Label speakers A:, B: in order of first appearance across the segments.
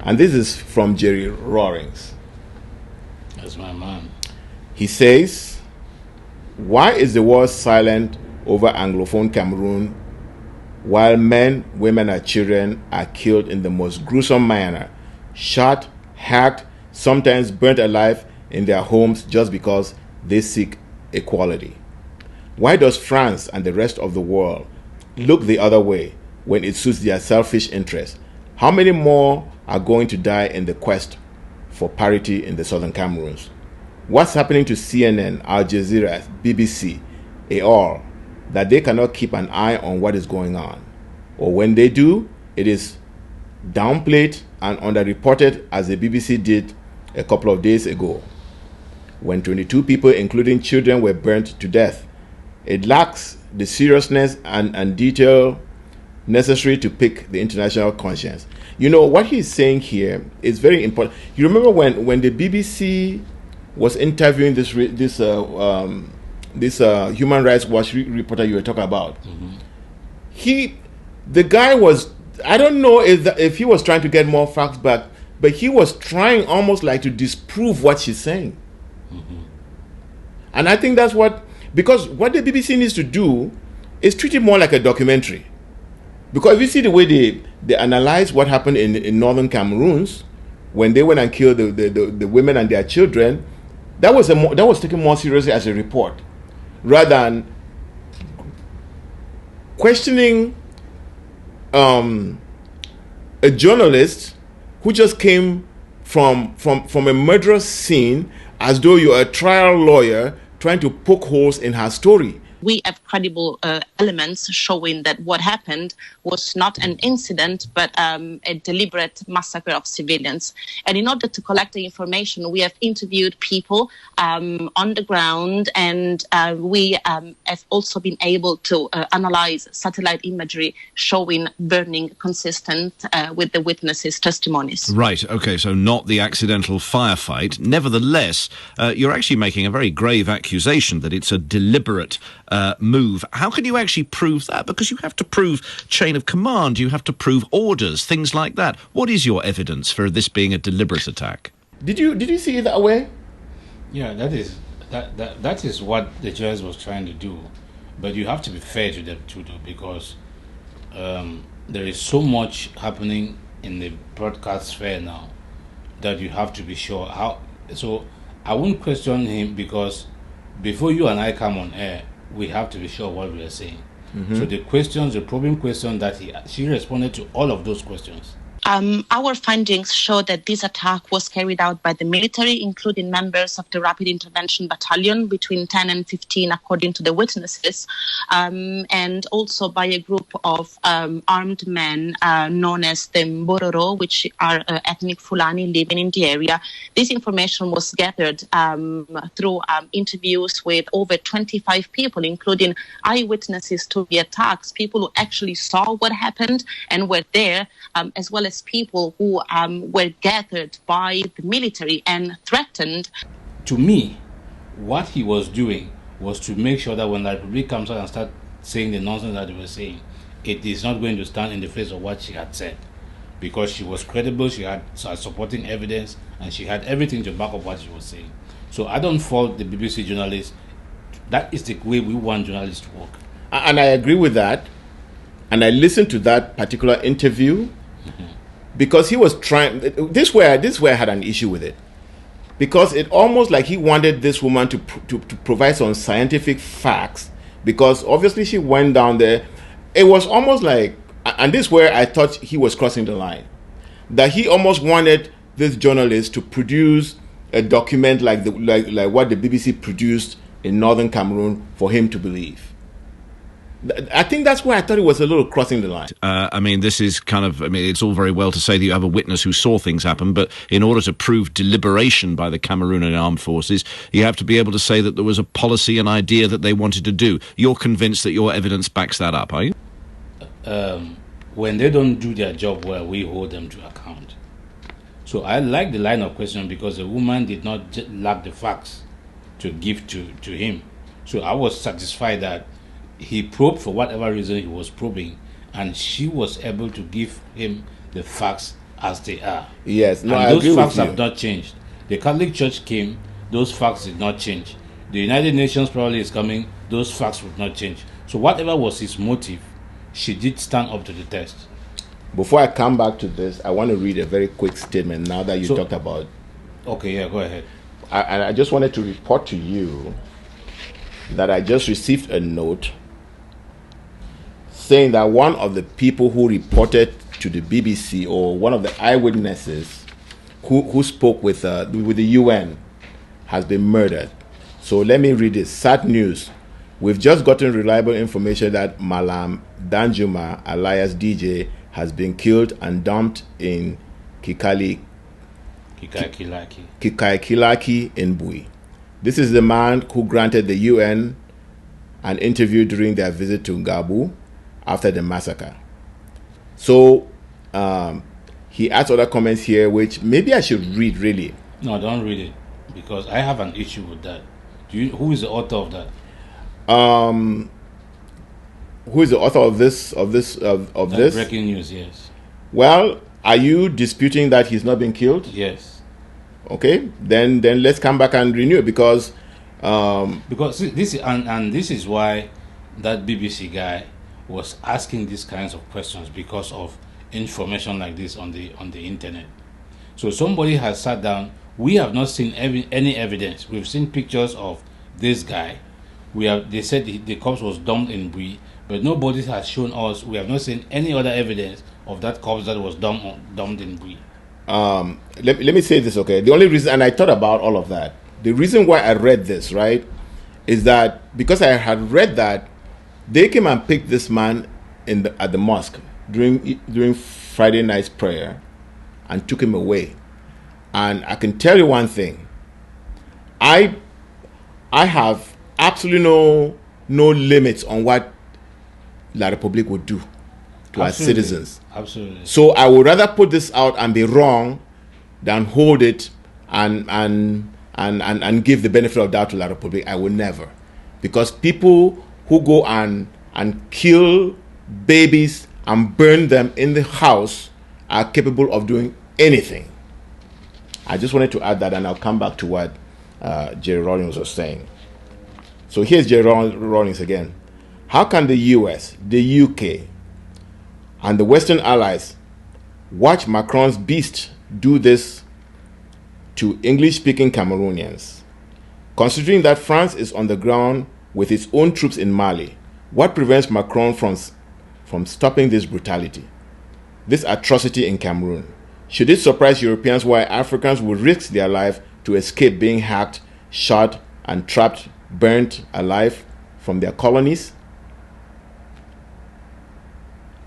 A: And this is from Jerry Rawlings.
B: That's my man.
A: He says, why is the world silent over Anglophone Cameroon while men, women, and children are killed in the most gruesome manner, shot, hacked, sometimes burnt alive in their homes just because they seek equality? Why does France and the rest of the world look the other way when it suits their selfish interests? How many more are going to die in the quest for parity in the southern Cameroons? What's happening to CNN, Al Jazeera, BBC, all, that they cannot keep an eye on what is going on? Or when they do, it is downplayed and underreported, as the BBC did a couple of days ago, when 22 people, including children, were burnt to death. It lacks the seriousness and detail necessary to pique the international conscience. You know, what he's saying here is very important. You remember when the BBC was interviewing this Human Rights Watch reporter you were talking about?
B: Mm-hmm.
A: The guy was, I don't know if he was trying to get more facts back, but he was trying almost like to disprove what she's saying.
B: Mm-hmm.
A: And I think that's because what the BBC needs to do is treat it more like a documentary. Because if you see the way they analyze what happened in northern Cameroons when they went and killed the women and their children, that was taken more seriously as a report, rather than questioning a journalist who just came from a murderous scene as though you're a trial lawyer trying to poke holes in her story.
C: We have credible elements showing that what happened was not an incident, but a deliberate massacre of civilians. And in order to collect the information, we have interviewed people on the ground, and we have also been able to analyze satellite imagery showing burning consistent with the witnesses' testimonies.
D: Right, okay, so not the accidental firefight. Nevertheless, you're actually making a very grave accusation that it's a deliberate move. How can you actually prove that? Because you have to prove chain of command, you have to prove orders, things like that. What is your evidence for this being a deliberate attack?
A: Did you see it that way?
B: Yeah, that is what the judge was trying to do. But you have to be fair to them too, though, because there is so much happening in the broadcast sphere now that you have to be sure how. So I won't question him, because before you and I come on air, we have to be sure what we are saying. Mm-hmm. So the probing question that she responded to all of those questions.
C: Our findings show that this attack was carried out by the military, including members of the Rapid Intervention Battalion, between 10 and 15, according to the witnesses, and also by a group of armed men known as the Mbororo, which are ethnic Fulani living in the area. This information was gathered through interviews with over 25 people, including eyewitnesses to the attacks, people who actually saw what happened and were there, as well as people who were gathered by the military and threatened.
B: To me, what he was doing was to make sure that when the Republic comes out and starts saying the nonsense that they were saying, it is not going to stand in the face of what she had said, because she was credible, she had supporting evidence, and she had everything to back up what she was saying. So I don't fault the BBC journalists. That is the way we want journalists to work.
A: And I agree with that. And I listened to that particular interview. Mm-hmm. Because he was trying, this way I had an issue with it. Because it almost like he wanted this woman to provide some scientific facts, because obviously she went down there. It was almost like, and this where I thought he was crossing the line, that he almost wanted this journalist to produce a document like what the BBC produced in Northern Cameroon for him to believe. I think that's where I thought it was a little crossing the line.
D: This is it's all very well to say that you have a witness who saw things happen, but in order to prove deliberation by the Cameroonian armed forces, you have to be able to say that there was a policy, an idea that they wanted to do. You're convinced that your evidence backs that up, are you?
B: When they don't do their job well, we hold them to account. So I like the line of questioning, because the woman did not lack the facts to give to him. So I was satisfied that he probed for whatever reason he was probing, and she was able to give him the facts as they are.
A: Yes, no,
B: and
A: I
B: those
A: agree
B: facts
A: with you.
B: have not changed. The Catholic Church came, those facts did not change. The United Nations probably is coming, those facts would not change. So whatever was his motive, she did stand up to the test.
A: Before I come back to this, I want to read a very quick statement now that you
B: So-
A: talked about.
B: Okay, yeah, go ahead.
A: I just wanted to report to you that I just received a note saying that one of the people who reported to the BBC, or one of the eyewitnesses who spoke with the UN, has been murdered. So let me read this. Sad news. We've just gotten reliable information that Malam Danjuma, alias DJ, has been killed and dumped in
B: Kikaikilaki.
A: Kikaikilaki in Bui. This is the man who granted the UN an interview during their visit to Ngabu after the massacre. So he adds other comments here, which maybe I should read really.
B: No, don't read it, because I have an issue with that. Who is the author of that?
A: Who is the author of this? This
B: Breaking news, yes.
A: Well, are you disputing that he's not been killed?
B: Yes.
A: Okay, then let's come back and renew it, because
B: see, this is why that BBC guy was asking these kinds of questions, because of information like this on the internet. So somebody has sat down. We have not seen any evidence. We've seen pictures of this guy. They said the corpse was dumped in Bui, but nobody has shown us. We have not seen any other evidence of that corpse that was dumped in Bui.
A: let me say this, okay? The only reason, and I thought about all of that, the reason why I read this, right, is that because I had read that they came and picked this man at the mosque during Friday night's prayer and took him away. And I can tell you one thing: I have absolutely no limits on what La Republique would do to our citizens.
B: Absolutely.
A: So I would rather put this out and be wrong than hold it and give the benefit of doubt to La Republique. I would never, because people who go and kill babies and burn them in the house are capable of doing anything. I just wanted to add that, and I'll come back to what Jerry Rawlings was saying. So here's Jerry Rawlings again. How can the US, the UK, and the Western allies watch Macron's beast do this to English-speaking Cameroonians? Considering that France is on the ground with its own troops in Mali, what prevents Macron from stopping this brutality, this atrocity in Cameroon? Should it surprise Europeans why Africans would risk their life to escape being hacked, shot, and trapped, burnt alive from their colonies?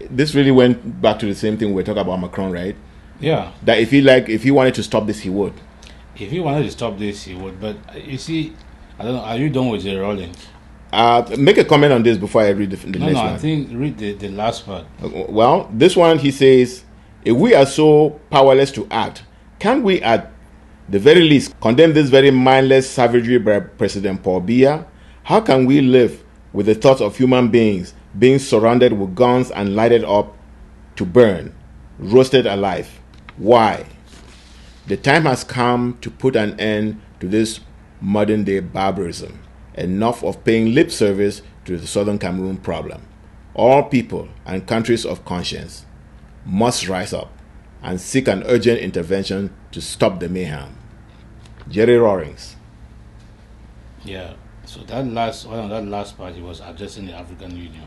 A: This really went back to the same thing we were talking about Macron, right?
B: Yeah.
A: That if he wanted to stop this, he would.
B: If he wanted to stop this, he would. But you see, I don't know. Are you done with the Rawlings?
A: Make a comment on this before I read the next one.
B: No, I think read the last part.
A: Well, this one, he says, if we are so powerless to act, can we at the very least condemn this very mindless savagery by President Paul Biya? How can we live with the thoughts of human beings being surrounded with guns and lighted up to burn, roasted alive? Why? The time has come to put an end to this modern day barbarism. Enough of paying lip service to the Southern Cameroon problem. All people and countries of conscience must rise up and seek an urgent intervention to stop the mayhem. Jerry Rawlings.
B: Yeah. So that last part, he was addressing the African Union.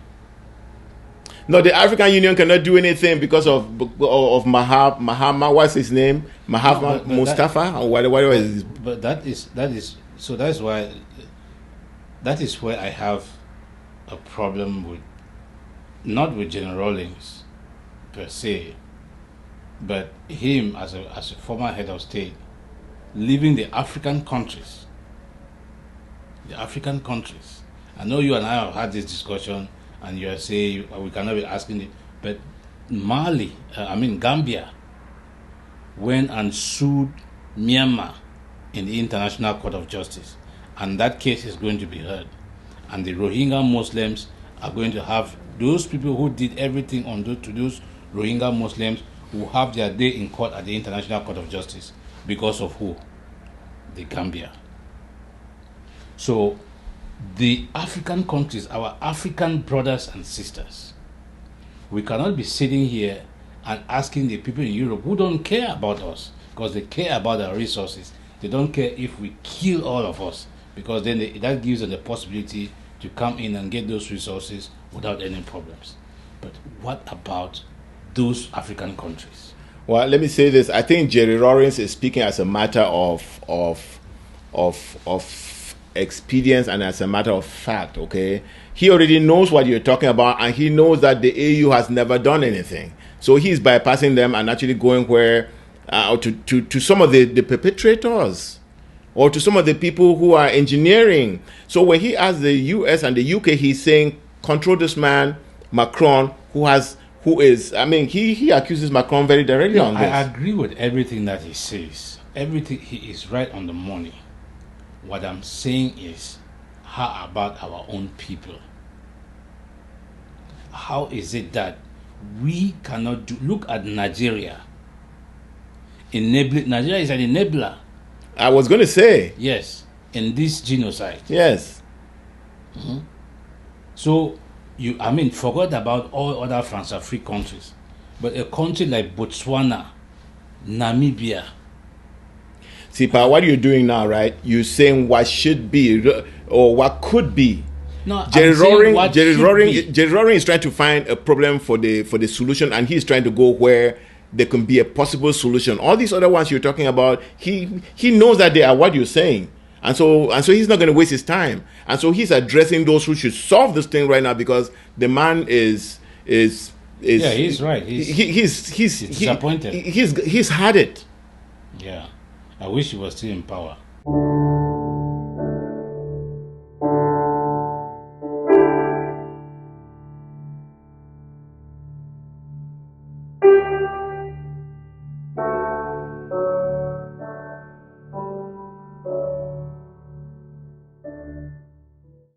A: No, the African Union cannot do anything because of Mahama. What's his name? Mahatma Mustafa, or whatever it is.
B: But that is so. That's why. That is where I have a problem with, not with General Rawlings per se, but him as a former head of state, leaving the African countries. The African countries. I know you and I have had this discussion, and you are saying we cannot be asking it, but Gambia went and sued Myanmar in the International Court of Justice, and that case is going to be heard, and the Rohingya Muslims are going to have Those people who did everything to those Rohingya Muslims will have their day in court at the International Court of Justice because of who? The Gambia. So the African countries, our African brothers and sisters, we cannot be sitting here and asking the people in Europe who don't care about us, because they care about our resources. They don't care if we kill all of us, because then that gives them the possibility to come in and get those resources without any problems. But what about those African countries?
A: Well, let me say this. I think Jerry Rawlings is speaking as a matter of experience and as a matter of fact, okay? He already knows what you're talking about, and he knows that the AU has never done anything. So he's bypassing them and actually going where to some of the perpetrators, or to some of the people who are engineering. So when he asks the US and the UK, he's saying, control this man, Macron, he accuses Macron very directly on this.
B: I agree with everything that he says. Everything, he is right on the money. What I'm saying is, how about our own people? How is it that we cannot look at Nigeria? Nigeria is an enabler.
A: I was going to say.
B: Yes, in this genocide.
A: Yes.
B: Mm-hmm. So, forget about all other Francophone countries. But a country like Botswana, Namibia.
A: See, Pa, what you're doing now, right? You're saying what should be or what could be.
B: No,
A: Jerry Rawlings is trying to find a problem for the solution, and he's trying to go where there can be a possible solution. All these other ones you're talking about, he knows that they are what you're saying. And so he's not going to waste his time. And so he's addressing those who should solve this thing right now, because the man is
B: yeah, he's right.
A: He's
B: disappointed.
A: He's had it.
B: Yeah. I wish he was still in power.